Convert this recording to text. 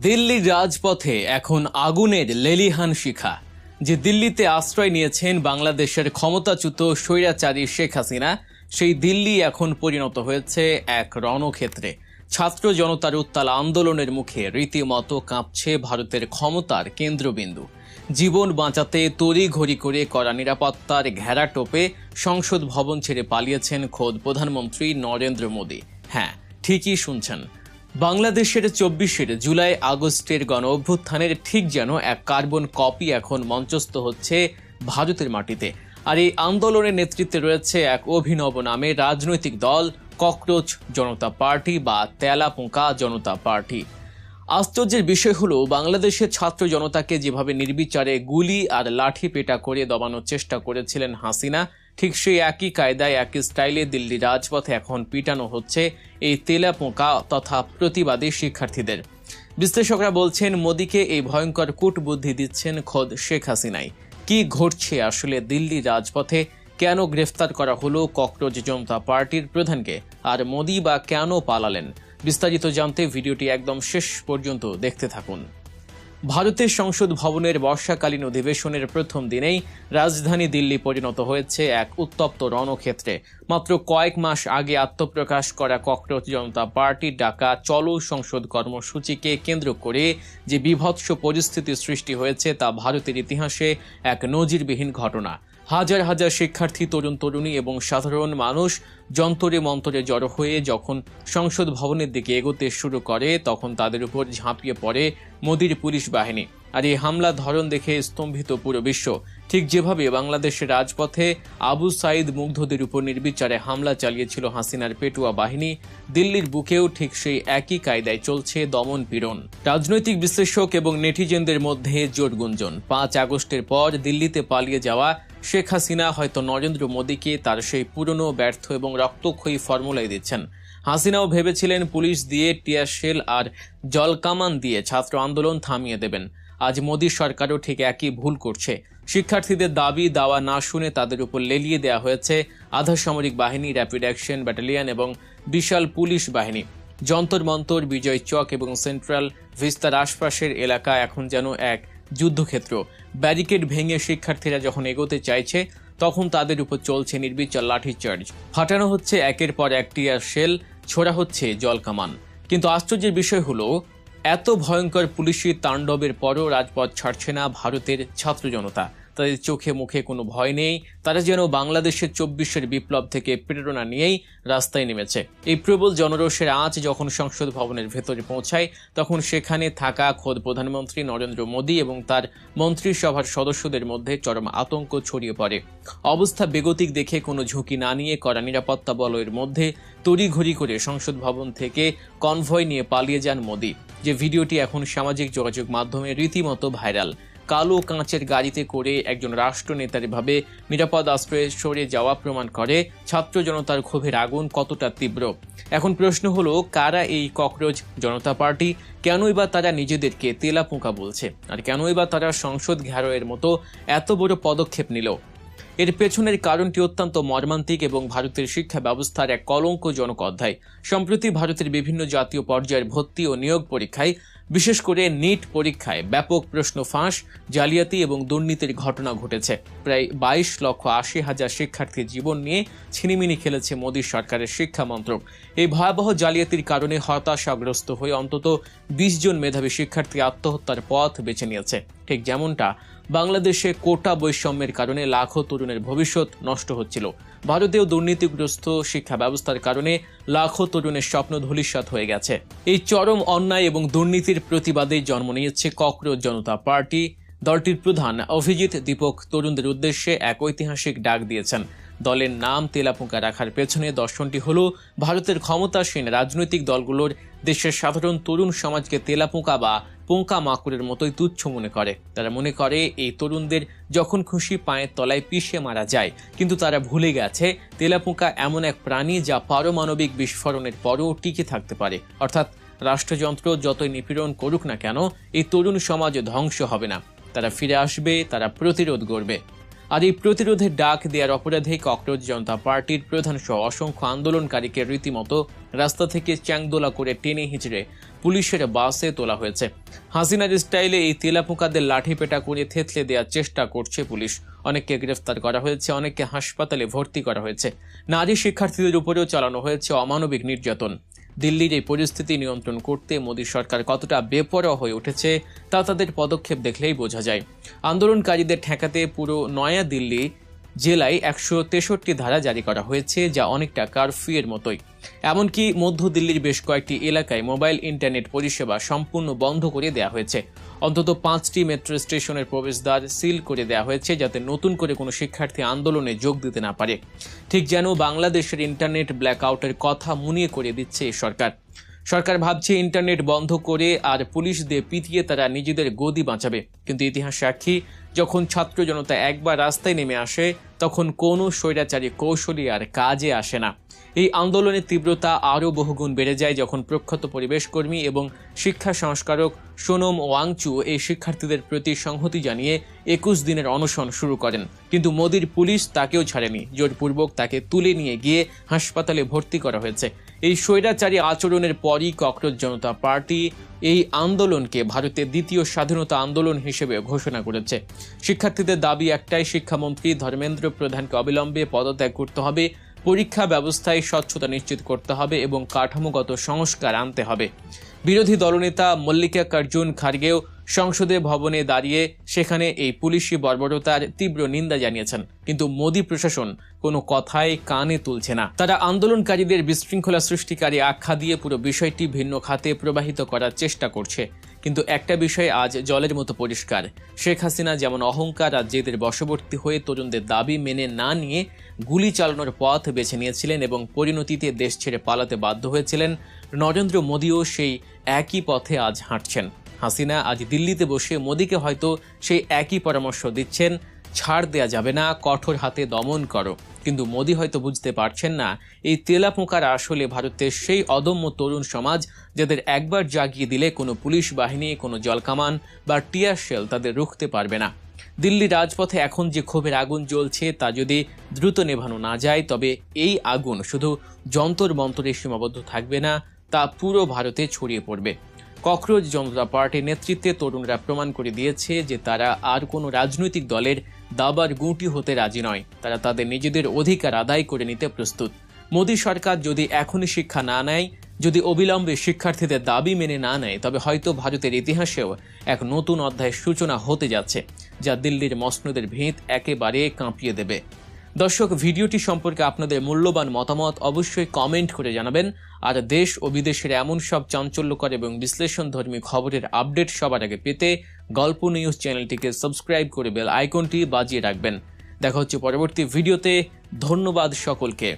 দিল্লির রাজপথে এখন আগুনের লেলিহান শিখা। যে দিল্লিতে আশ্রয় নিয়েছেন বাংলাদেশের ক্ষমতাচ্যুত স্বৈরাচারী শেখ হাসিনা, সেই দিল্লি এখন পরিণত হয়েছে এক রণক্ষেত্রে। ছাত্র জনতার উত্তাল আন্দোলনের মুখে রীতিমতো কাঁপছে ভারতের ক্ষমতার কেন্দ্রবিন্দু। জীবন বাঁচাতে তড়িঘড়ি করে করা নিরাপত্তার ঘেরা টোপে সংসদ ভবন ছেড়ে পালিয়েছেন খোদ প্রধানমন্ত্রী নরেন্দ্র মোদী। হ্যাঁ, ঠিকই শুনছেন, বাংলাদেশের 24 জুলাই আগস্টের গণ অভ্যুত্থানের ঠিক যেন এক কার্বন কপি এখন মঞ্চস্থ হচ্ছে ভারতের মাটিতে। আর এই আন্দোলনের নেতৃত্বে রয়েছে এক অভিনব নামে রাজনৈতিক দল, ককরোচ জনতা পার্টি বা তেলাপোকা জনতা পার্টি। আশ্চর্যের বিষয় হলো, বাংলাদেশের ছাত্র জনতাকে যেভাবে নির্বিচারে গুলি আর লাঠি পেটা করে দমানোর চেষ্টা করেছিলেন হাসিনা, ঠিক সেই একই কায়দায় একই স্টাইলে দিল্লি রাজপথে এখন পিটানো হচ্ছে এই তেলাপোকা তথা প্রতিবাদী শিক্ষার্থীদের। বিশ্লেষকরা বলছেন, মোদীকে এই ভয়ঙ্কর কূটবুদ্ধি দিচ্ছেন খোদ শেখ হাসিনাই। কি ঘটছে আসলে দিল্লি রাজপথে? কেন গ্রেফতার করা হলো ককরোচ জনতা পার্টির প্রধানকে? আর মোদী বা কেন পালালেন? বিস্তারিত জানতে ভিডিওটি একদম শেষ পর্যন্ত দেখতে থাকুন। ভারতের সংসদ ভবনের বর্ষাকালীন অধিবেশনের প্রথম দিনেই রাজধানী দিল্লি পরিণত হয়েছে এক উত্তপ্ত রণক্ষেত্রে। মাত্র কয়েক মাস আগে আত্মপ্রকাশ করা ককরোচ জনতা পার্টির ডাকা চলো সংসদ কর্মসূচিকে কেন্দ্র করে যে বীভৎস পরিস্থিতির সৃষ্টি হয়েছে তা ভারতের ইতিহাসে এক নজিরবিহীন ঘটনা। হাজার হাজার শিক্ষার্থী, তরুণ তরুণী এবং সাধারণ মানুষ যন্তরে মন্তরে জড়ো হয়ে যখন সংসদ ভবনের দিকে এগোতে শুরু করে, তখন তাদের উপর ঝাঁপিয়ে পড়ে মোদীর পুলিশ বাহিনী। আর এই হামলার ধরন দেখে স্তম্ভিত পুরো বিশ্ব। ঠিক যেভাবে বাংলাদেশের রাজপথে আবু সাইদ মুগ্ধদের উপর নির্বিচারে হামলা চালিয়েছিল হাসিনার পেটুয়া বাহিনী, দিল্লির বুকেও ঠিক সেই একই কায়দায় চলছে দমন পীড়ন। রাজনৈতিক বিশ্লেষক এবং নেটিজেনদের মধ্যে জোর গুঞ্জন, 5 আগস্টের পর দিল্লিতে পালিয়ে যাওয়া শেখ হাসিনা হয়তো নরেন্দ্র মোদীকে তার সেই পুরনো, ব্যর্থ এবং রক্তক্ষয়ী ফর্মুলাই দিচ্ছেন। হাসিনাও ভেবেছিলেন পুলিশ দিয়ে, টিয়ার শেল আর জলকামান দিয়ে ছাত্র আন্দোলন থামিয়ে দেবেন। আজ মোদী সরকারও ঠিক একই ভুল করছে। শিক্ষার্থীদের দাবি দাওয়া না শুনে তাদের উপর লেলিয়ে দেওয়া হয়েছে আধা সামরিক বাহিনী, র্যাপিড অ্যাকশন ব্যাটালিয়ন এবং বিশাল পুলিশ বাহিনী। যন্তর মন্তর, বিজয় চক এবং সেন্ট্রাল ভিস্তার আশপাশের এলাকা এখন যেন এক যুদ্ধক্ষেত্র। ব্যারিকেড ভেঙে শিক্ষার্থীরা যখন এগোতে চাইছে, তখন তাদের উপর চলছে নির্বিচার লাঠিচার্জ। ফাটানো হচ্ছে একের পর এক টিয়ার শেল, ছোড়া হচ্ছে জলকামান। কিন্তু আশ্চর্যের বিষয় হলো, এত ভয়ঙ্কর পুলিশি তাণ্ডবের পরও রাজপথ ছাড়ছে না ভারতের ছাত্র জনতা। তাদের চোখে মুখে কোনো ভয় নেই। তারা যেন বাংলাদেশের 24 বিপ্লব থেকে প্রেরণা নিয়েই রাস্তায় নেমেছে। এই প্রবল জনরোষের আঁচ যখন সংসদ ভবনের ভেতরে পৌঁছায়, তখন সেখানে থাকা খোদ প্রধানমন্ত্রী নরেন্দ্র মোদী এবং তার মন্ত্রিসভার সদস্যদের মধ্যে চরম আতঙ্ক ছড়িয়ে পড়ে। অবস্থা বেগতিক দেখে কোনো ঝুঁকি না নিয়ে কড়া নিরাপত্তা বলয়ের মধ্যে তড়িঘড়ি করে সংসদ ভবন থেকে কনভয় নিয়ে পালিয়ে যান মোদী। যে ভিডিওটি এখন সামাজিক যোগাযোগ মাধ্যমে রীতিমতো ভাইরাল। কালো কাঁচের গাড়িতে করে একজন রাষ্ট্রনেতার ভাবে নিরাপদ আশ্রয়ে সরে যাওয়া প্রমাণ করে ছাত্র জনতার ক্ষোভের আগুন কতটা তীব্র। এখন প্রশ্ন হলো, কারা এই ককরোচ জনতা পার্টি? কেনই বা তারা নিজেদেরকে তেলাপোকা বলছে? আর কেনই বা তারা সংসদ ঘেরাওয়ের মতো এত বড় পদক্ষেপ নিল? এর পেছনের কারণটি অত্যন্ত মর্মান্তিক এবং ভারতের শিক্ষা ব্যবস্থার এক কলঙ্কজনক অধ্যায়। সম্প্রতি ভারতের বিভিন্ন জাতীয় পর্যায়ের ভর্তি ও নিয়োগ পরীক্ষায়, বিশেষ করে নিট পরীক্ষায় ব্যাপক প্রশ্ন ফাঁস, জালিয়াতি এবং দুর্নীতির ঘটনা ঘটেছে। প্রায় 22,80,000 শিক্ষার্থীর জীবন নিয়ে ছিনিমিনি খেলেছে মোদী সরকারের শিক্ষা মন্ত্রক। এই ভয়াবহ জালিয়াতির কারণে হতাশাগ্রস্ত হয়ে অন্তত 20 জন মেধাবী শিক্ষার্থী আত্মহত্যার পথ বেছে নিয়েছে। ঠিক যেমনটা বাংলাদেশে কোটা বৈষম্যের কারণে লাখো তরুণের ভবিষ্যৎ নষ্ট হচ্ছিল, ভারতেও দুর্নীতিগ্রস্ত শিক্ষা ব্যবস্থার কারণে লাখো তরুণের স্বপ্ন ধূলিসাৎ হয়ে গেছে। এই চরম অন্যায় এবং দুর্নীতির প্রতিবাদে জন্ম নিয়েছে ককরোচ জনতা পার্টি। দলটির প্রধান অভিজিৎ দীপক তরুণদের উদ্দেশ্যে এক ঐতিহাসিক ডাক দিয়েছেন। দলের নাম তেলাপোকা রাখার পেছনে দর্শনটি হলো, ভারতের ক্ষমতাসীন রাজনৈতিক দলগুলোর দেশের সাধারণ তরুণ সমাজকে তেলাপোকা বা পোকা মাকড়ের মতোই তুচ্ছ মনে করে। তারা মনে করে এই তরুণদের যখন খুশি পায়ের তলায় পিষে মারা যায়, কিন্তু তারা ভুলে গেছে তেলাপোকা এমন এক প্রাণী যা পারমাণবিক বিস্ফোরণের পরও টিকে থাকতে পারে। অর্থাৎ রাষ্ট্রযন্ত্র যতই নিপীড়ন করুক না কেন, এই তরুণ সমাজ ধ্বংস হবে না। তারা ফিরে আসবে, তারা প্রতিরোধ গড়বে। আর এই প্রতিরোধের ডাক দেওয়ার অপরাধে ককরোচ জনতা পার্টির প্রধান সহ অসংখ্য আন্দোলনকারীকে রীতিমতো রাস্তা থেকে চ্যাংদোলা করে টেনে হিঁচড়ে পুলিশের বাসে তোলা হয়েছে। হাসিনার স্টাইলে এই তেলাপোকাদের লাঠিপেটা করে থেতলে দেওয়ার চেষ্টা করছে পুলিশ। অনেককে গ্রেফতার করা হয়েছে, অনেককে হাসপাতালে ভর্তি করা হয়েছে। নারী শিক্ষার্থীদের উপরেও চালানো হয়েছে অমানবিক নির্যাতন। দিল্লির এই পরিস্থিতি নিয়ন্ত্রণ করতে মোদী সরকার কতটা বেপরোয়া হয়ে উঠেছে তা তাদের পদক্ষেপ দেখলেই বোঝা যায়। আন্দোলনকারীদের ঠেকাতে পুরো নয়া দিল্লি জেলায় 163 ধারা জারি করা হয়েছে, যা অনেকটা কারফিউয়ের মতোই। এমনকি মধ্য দিল্লির বেশ কয়েকটি এলাকায় মোবাইল ইন্টারনেট পরিষেবা সম্পূর্ণ বন্ধ করে দেওয়া হয়েছে। অন্তত 5টি মেট্রো স্টেশনের প্রবেশদ্বার সিল করে দেওয়া হয়েছে, যাতে নতুন করে কোনো শিক্ষার্থী আন্দোলনে যোগ দিতে না পারে। ঠিক যেন বাংলাদেশের ইন্টারনেট ব্ল্যাকআউটের কথা মনে করে দিচ্ছে এই সরকার ভাবছে ইন্টারনেট বন্ধ করে আর পুলিশ দিয়ে পিটিয়ে তারা নিজেদের গদি বাঁচাবে। কিন্তু ইতিহাস সাক্ষী, যখন ছাত্র জনতা একবার রাস্তায় নেমে আসে তখন কোনো স্বৈরাচারী কৌশলী আর কাজে আসে না। এই আন্দোলনের তীব্রতা আরও বহুগুণ বেড়ে যায় যখন প্রখ্যাত পরিবেশ কর্মী এবং শিক্ষা সংস্কারক সোনম ওয়াংচু এই শিক্ষার্থীদের প্রতি সংহতি জানিয়ে 21 দিনের অনশন শুরু করেন। কিন্তু মোদির পুলিশ তাকেও ছাড়েনি, জোরপূর্বক তাকে তুলে নিয়ে গিয়ে হাসপাতালে ভর্তি করা হয়েছে। এই স্বৈরাচারী আচরণের পরই ককরোচ জনতা পার্টি এই আন্দোলনকে ভারতের দ্বিতীয় স্বাধীনতা আন্দোলন হিসেবে ঘোষণা করেছে। শিক্ষার্থীদের দাবি একটাই, শিক্ষামন্ত্রী ধর্মেন্দ্র প্রধানকে অবিলম্বে পদত্যাগ করতে হবে, পরীক্ষা ব্যবস্থায় স্বচ্ছতা নিশ্চিত করতে হবে এবং কাঠামোগত সংস্কার আনতে হবে। বিরোধী দলনেতা মল্লিকার্জুন খার্গেও সংসদে ভবনে দাঁড়িয়ে সেখানে এই পুলিশি বর্বরতার তীব্র নিন্দা জানিয়েছেন। কিন্তু মোদী প্রশাসন কোনো কথাই কানে তুলছে না। তারা আন্দোলনকারীদের বিশৃঙ্খলা সৃষ্টিকারী আখ্যা দিয়ে পুরো বিষয়টি ভিন্ন খাতে প্রবাহিত করার চেষ্টা করছে। কিন্তু একটা বিষয় আজ জলের মতো পরিষ্কার, শেখ হাসিনা যেমন অহংকার আর জেদের বশবর্তী হয়ে তরুণদের দাবি মেনে না নিয়ে গুলি চালানোর পথ বেছে নিয়েছিলেন এবং পরিণতিতে দেশ ছেড়ে পালাতে বাধ্য হয়েছিলেন, নরেন্দ্র মোদীও সেই একই পথে আজ হাঁটছেন। হাসিনা আজ দিল্লিতে বসে মোদীকে হয়তো সেই একই পরামর্শ দিচ্ছেন, ছাড় দেয়া যাবে না, কঠোর হাতে দমন করো। কিন্তু মোদী হয়তো বুঝতে পারছেন না এই তেলাপোকারা আসলে ভারতের সেই অদম্য তরুণ সমাজ যাদের একবার জাগিয়ে দিলে কোনো পুলিশ বাহিনী, কোনো জলকামান বা টিয়ার শেল তাদের রুখতে পারবে না। দিল্লি রাজপথে এখন যে ক্ষোভের আগুন জ্বলছে তা যদি দ্রুত নেভানো না যায়, তবে এই আগুন শুধু যন্তর মন্তরে সীমাবদ্ধ থাকবে না, তা পুরো ভারতে ছড়িয়ে পড়বে। ককরোচ জনতা পার্টির নেতৃত্বে তরুণরা প্রমাণ করে দিয়েছে যে তারা আর কোনো রাজনৈতিক দলের দাবার গুঁটি হতে রাজি নয়। তারা তাদের নিজেদের অধিকার আদায় করে নিতে প্রস্তুত। মোদী সরকার যদি এখনই শিক্ষা না নেয়, যদি অবিলম্বে শিক্ষার্থীদের দাবি মেনে না নেয়, তবে হয়তো ভারতের ইতিহাসেও এক নতুন অধ্যায়ের সূচনা হতে যাচ্ছে, যা দিল্লির মসনদের ভিত একেবারে কাঁপিয়ে দেবে। দর্শক, ভিডিওটি সম্পর্কে আপনাদের মূল্যবান মতামত অবশ্যই কমেন্ট করে জানাবেন। আর দেশ ও বিদেশের এমন সব চাঞ্চল্যকর এবং বিশ্লেষণধর্মী খবরের আপডেট সবার আগে পেতে গল্প নিউজ চ্যানেলটিকে সাবস্ক্রাইব করে বেল আইকনটি বাজিয়ে রাখবেন। দেখা হচ্ছে পরবর্তী ভিডিওতে। ধন্যবাদ সকলকে।